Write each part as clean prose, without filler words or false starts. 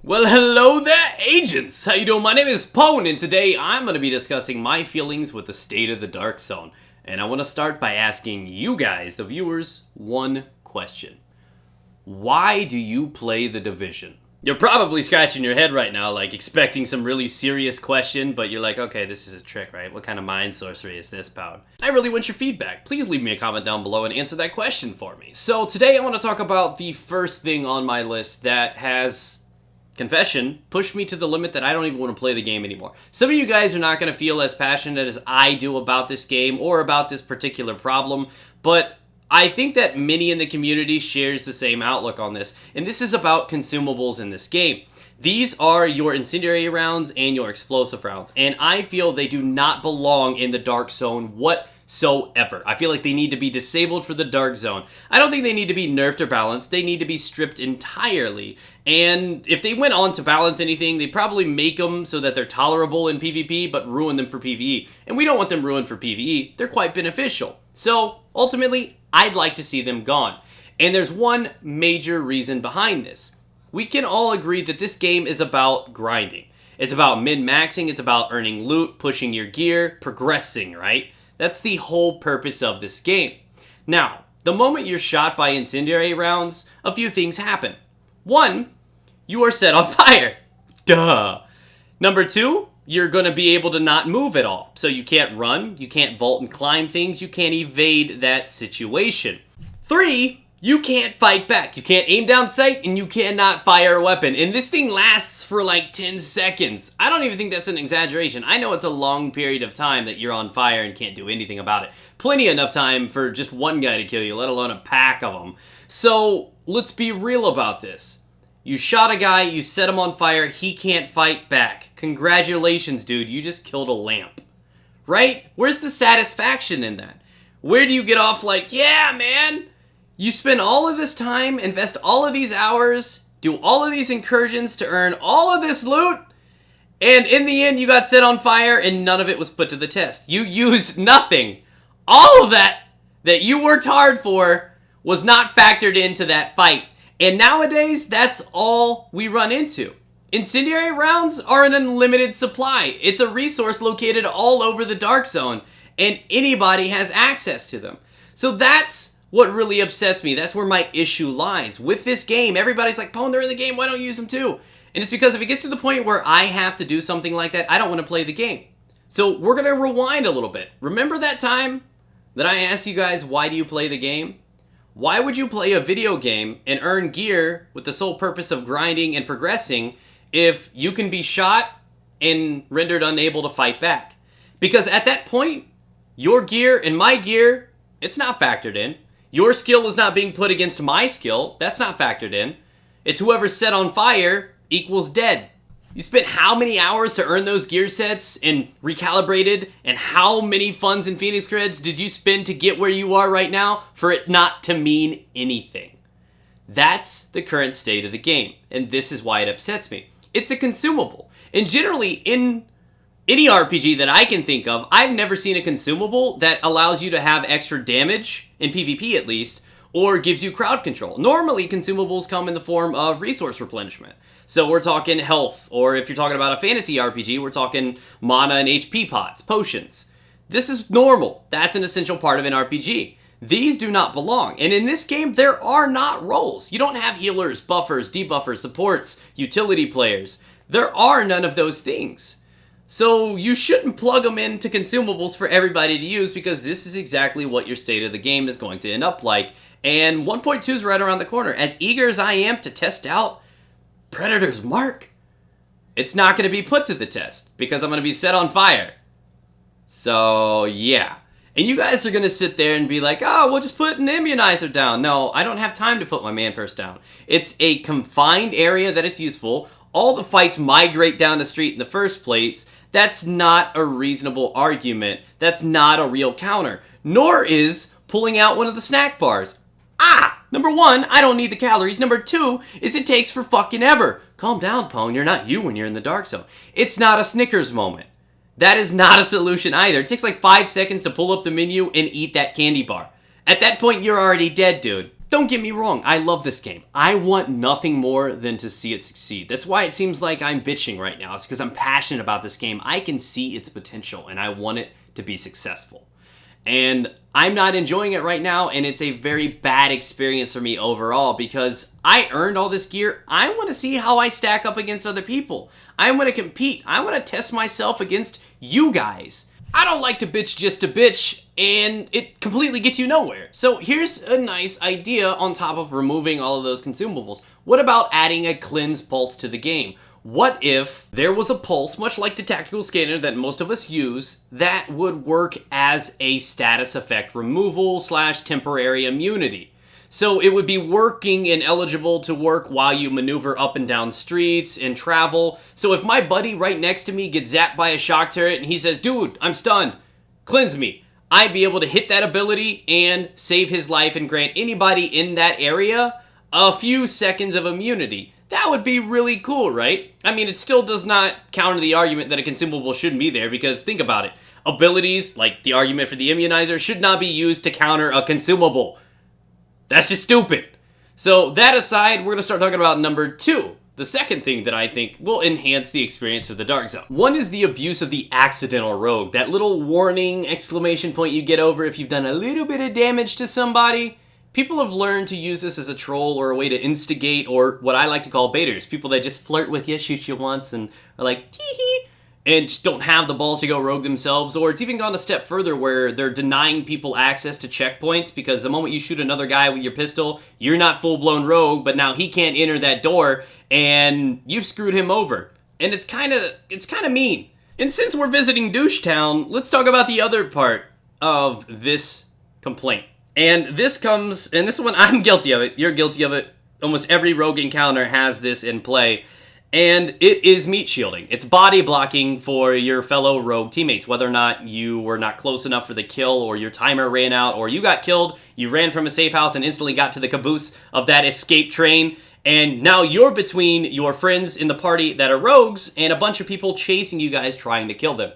Well, hello there, agents! How you doing? My name is Pone, and today I'm going to be discussing my feelings with the state of the Dark Zone. And I want to start by asking you guys, the viewers, one question. Why do you play The Division? You're probably scratching your head right now, like expecting some really serious question, but you're like, okay, this is a trick, right? What kind of mind sorcery is this, Pound? I really want your feedback. Please leave me a comment down below and answer that question for me. So today I want to talk about the first thing on my list that has, confession, pushed me to the limit that I don't even want to play the game anymore. Some of you guys are not going to feel as passionate as I do about this game or about this particular problem, but I think that many in the community shares the same outlook on this, and this is about consumables in this game. These are your incendiary rounds and your explosive rounds, and I feel they do not belong in the Dark Zone whatsoever. I feel like they need to be disabled for the Dark Zone. I don't think they need to be nerfed or balanced. They need to be stripped entirely, and if they went on to balance anything, they'd probably make them so that they're tolerable in PvP, but ruin them for PvE, and we don't want them ruined for PvE. They're quite beneficial. So, ultimately, I'd like to see them gone. And there's one major reason behind this. We can all agree that this game is about grinding. It's about min-maxing, it's about earning loot, pushing your gear, progressing, right? That's the whole purpose of this game. Now, the moment you're shot by incendiary rounds, a few things happen. One, you are set on fire. Duh. Number two, you're going to be able to not move at all. So you can't run, you can't vault and climb things, you can't evade that situation. Three, you can't fight back. You can't aim down sight, and you cannot fire a weapon. And this thing lasts for like 10 seconds. I don't even think that's an exaggeration. I know it's a long period of time that you're on fire and can't do anything about it. Plenty enough time for just one guy to kill you, let alone a pack of them. So let's be real about this. You shot a guy, you set him on fire, he can't fight back. Congratulations, dude, you just killed a lamp. Right? Where's the satisfaction in that? Where do you get off like, yeah, man, you spend all of this time, invest all of these hours, do all of these incursions to earn all of this loot, and in the end you got set on fire and none of it was put to the test. You used nothing. All of that you worked hard for was not factored into that fight. And nowadays, that's all we run into. Incendiary rounds are an unlimited supply. It's a resource located all over the Dark Zone, and anybody has access to them. So that's what really upsets me. That's where my issue lies. With this game, everybody's like, Pone, they're in the game, why don't you use them too? And it's because if it gets to the point where I have to do something like that, I don't want to play the game. So we're going to rewind a little bit. Remember that time that I asked you guys, why do you play the game? Why would you play a video game and earn gear with the sole purpose of grinding and progressing if you can be shot and rendered unable to fight back? Because at that point, your gear and my gear, it's not factored in. Your skill is not being put against my skill. That's not factored in. It's whoever's set on fire equals dead. You spent how many hours to earn those gear sets and recalibrated, and how many funds and Phoenix creds did you spend to get where you are right now for it not to mean anything? That's the current state of the game, and this is why it upsets me. It's a consumable, and generally in any RPG that I can think of, I've never seen a consumable that allows you to have extra damage, in PvP at least, or gives you crowd control. Normally, consumables come in the form of resource replenishment. So we're talking health, or if you're talking about a fantasy RPG, we're talking mana and HP pots, potions. This is normal. That's an essential part of an RPG. These do not belong. And in this game, there are not roles. You don't have healers, buffers, debuffers, supports, utility players. There are none of those things. So you shouldn't plug them into consumables for everybody to use, because this is exactly what your state of the game is going to end up like. And 1.2 is right around the corner. As eager as I am to test out Predator's Mark, it's not going to be put to the test because I'm going to be set on fire. So, yeah. And you guys are going to sit there and be like, oh, we'll just put an immunizer down. No, I don't have time to put my man purse down. It's a confined area that it's useful. All the fights migrate down the street in the first place. That's not a reasonable argument. That's not a real counter. Nor is pulling out one of the snack bars. Number one, I don't need the calories. Number two is it takes for fucking ever. Calm down, Pone. You're not you when you're in the Dark Zone. It's not a Snickers moment. That is not a solution either. It takes like 5 seconds to pull up the menu and eat that candy bar. At that point, you're already dead, dude. Don't get me wrong, I love this game. I want nothing more than to see it succeed. That's why it seems like I'm bitching right now. It's because I'm passionate about this game. I can see its potential, and I want it to be successful. And I'm not enjoying it right now, and it's a very bad experience for me overall because I earned all this gear. I want to see how I stack up against other people. I want to compete. I want to test myself against you guys. I don't like to bitch just to bitch, and it completely gets you nowhere. So here's a nice idea on top of removing all of those consumables. What about adding a cleanse pulse to the game? What if there was a pulse, much like the tactical scanner that most of us use, that would work as a status effect removal / temporary immunity? So it would be working and eligible to work while you maneuver up and down streets and travel. So if my buddy right next to me gets zapped by a shock turret and he says, dude, I'm stunned, cleanse me, I'd be able to hit that ability and save his life and grant anybody in that area a few seconds of immunity. That would be really cool, right? I mean, it still does not counter the argument that a consumable shouldn't be there because think about it. Abilities, like the argument for the immunizer, should not be used to counter a consumable. That's just stupid. So that aside, we're going to start talking about number 2. The second thing that I think will enhance the experience of the Dark Zone. One is the abuse of the accidental rogue. That little warning exclamation point you get over if you've done a little bit of damage to somebody. People have learned to use this as a troll or a way to instigate, or what I like to call baiters. People that just flirt with you, shoot you once, and are like, tee-hee, and just don't have the balls to go rogue themselves. Or it's even gone a step further where they're denying people access to checkpoints because the moment you shoot another guy with your pistol, you're not full-blown rogue, but now he can't enter that door, and you've screwed him over. And it's kind of mean. And since we're visiting Douche Town, let's talk about the other part of this complaint. And this one, I'm guilty of it, you're guilty of it. Almost every rogue encounter has this in play. And it is meat shielding. It's body blocking for your fellow rogue teammates, whether or not you were not close enough for the kill, or your timer ran out, or you got killed, you ran from a safe house and instantly got to the caboose of that escape train, and now you're between your friends in the party that are rogues and a bunch of people chasing you guys trying to kill them.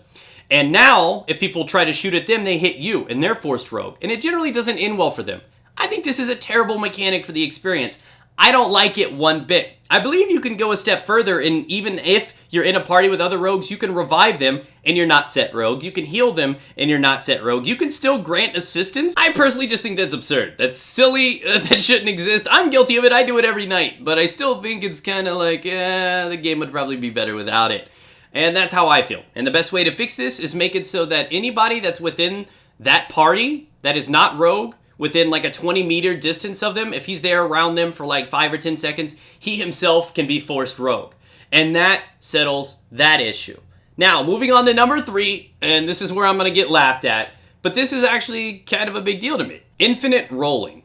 And now, if people try to shoot at them, they hit you, and they're forced rogue, and it generally doesn't end well for them. I think this is a terrible mechanic for the experience. I don't like it one bit. I believe you can go a step further, and even if you're in a party with other rogues, you can revive them and you're not set rogue. You can heal them and you're not set rogue. You can still grant assistance. I personally just think that's absurd. That's silly. That shouldn't exist. I'm guilty of it. I do it every night, but I still think it's kind of like, the game would probably be better without it. And that's how I feel. And the best way to fix this is make it so that anybody that's within that party that is not rogue, within like a 20-meter distance of them, if he's there around them for like 5 or 10 seconds, he himself can be forced rogue. And that settles that issue. Now, moving on to number 3, and this is where I'm going to get laughed at, but this is actually kind of a big deal to me. Infinite rolling.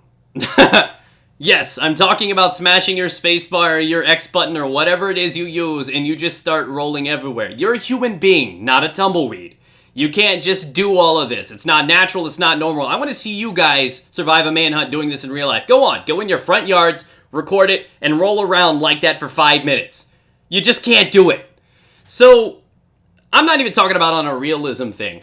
Yes, I'm talking about smashing your spacebar or your X button or whatever it is you use and you just start rolling everywhere. You're a human being, not a tumbleweed. You can't just do all of this. It's not natural, it's not normal. I want to see you guys survive a manhunt doing this in real life. Go on, go in your front yards, record it, and roll around like that for 5 minutes. You just can't do it. So, I'm not even talking about on a realism thing.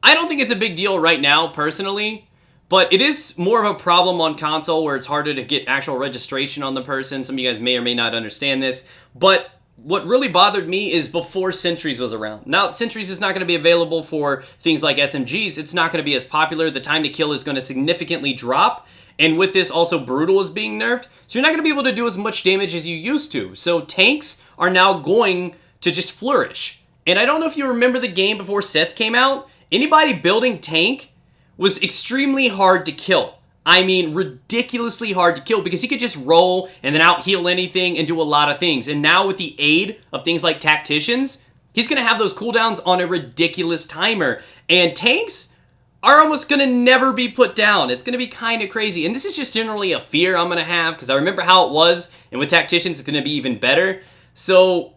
I don't think it's a big deal right now, personally, but it is more of a problem on console where it's harder to get actual registration on the person. Some of you guys may or may not understand this, but what really bothered me is before Sentries was around. Now, Sentries is not going to be available for things like SMGs. It's not going to be as popular. The time to kill is going to significantly drop. And with this, also Brutal is being nerfed. So you're not going to be able to do as much damage as you used to. So tanks are now going to just flourish. And I don't know if you remember the game before sets came out. Anybody building tank was extremely hard to kill. I mean, ridiculously hard to kill because he could just roll and then out-heal anything and do a lot of things. And now with the aid of things like tacticians, he's going to have those cooldowns on a ridiculous timer. And tanks are almost going to never be put down. It's going to be kind of crazy. And this is just generally a fear I'm going to have because I remember how it was. And with tacticians, it's going to be even better. So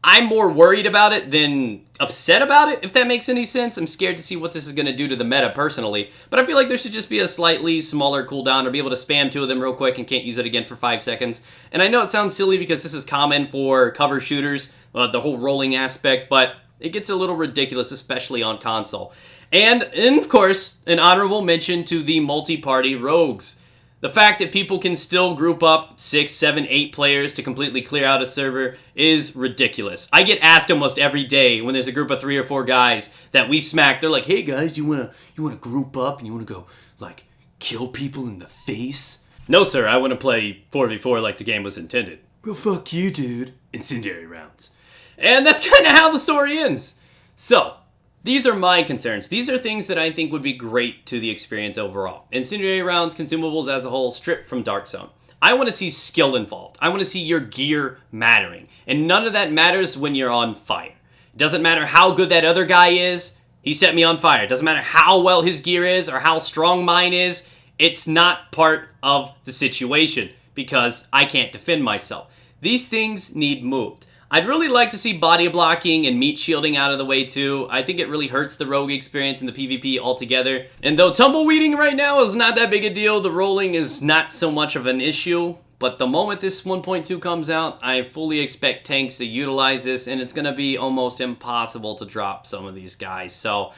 I'm more worried about it than upset about it, if that makes any sense. I'm scared to see what this is going to do to the meta personally, but I feel like there should just be a slightly smaller cooldown or be able to spam 2 of them real quick and can't use it again for 5 seconds. And I know it sounds silly because this is common for cover shooters, the whole rolling aspect, but it gets a little ridiculous, especially on console. And of course, an honorable mention to the multi-party rogues. The fact that people can still group up 6, 7, 8 players to completely clear out a server is ridiculous. I get asked almost every day when there's a group of 3 or 4 guys that we smack. They're like, hey guys, do you wanna group up and you wanna go like kill people in the face? No sir, I wanna play 4v4 like the game was intended. Well fuck you dude. Incendiary rounds. And that's kind of how the story ends. So, these are my concerns. These are things that I think would be great to the experience overall. Incendiary rounds, consumables as a whole, stripped from Dark Zone. I want to see skill involved. I want to see your gear mattering. And none of that matters when you're on fire. It doesn't matter how good that other guy is. He set me on fire. It doesn't matter how well his gear is or how strong mine is. It's not part of the situation because I can't defend myself. These things need moved. I'd really like to see body blocking and meat shielding out of the way too. I think it really hurts the rogue experience in the PvP altogether. And though tumbleweeding right now is not that big a deal, the rolling is not so much of an issue. But the moment this 1.2 comes out, I fully expect tanks to utilize this, and it's going to be almost impossible to drop some of these guys. So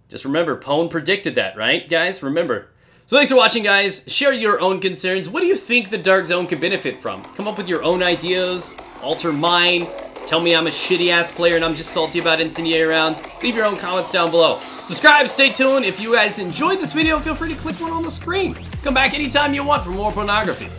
just remember, Pwn predicted that, right, guys? Remember. So thanks for watching, guys. Share your own concerns. What do you think the Dark Zone could benefit from? Come up with your own ideas. Alter mine. Tell me I'm a shitty-ass player and I'm just salty about incendiary rounds. Leave your own comments down below. Subscribe, stay tuned. If you guys enjoyed this video, feel free to click one on the screen. Come back anytime you want for more pornography.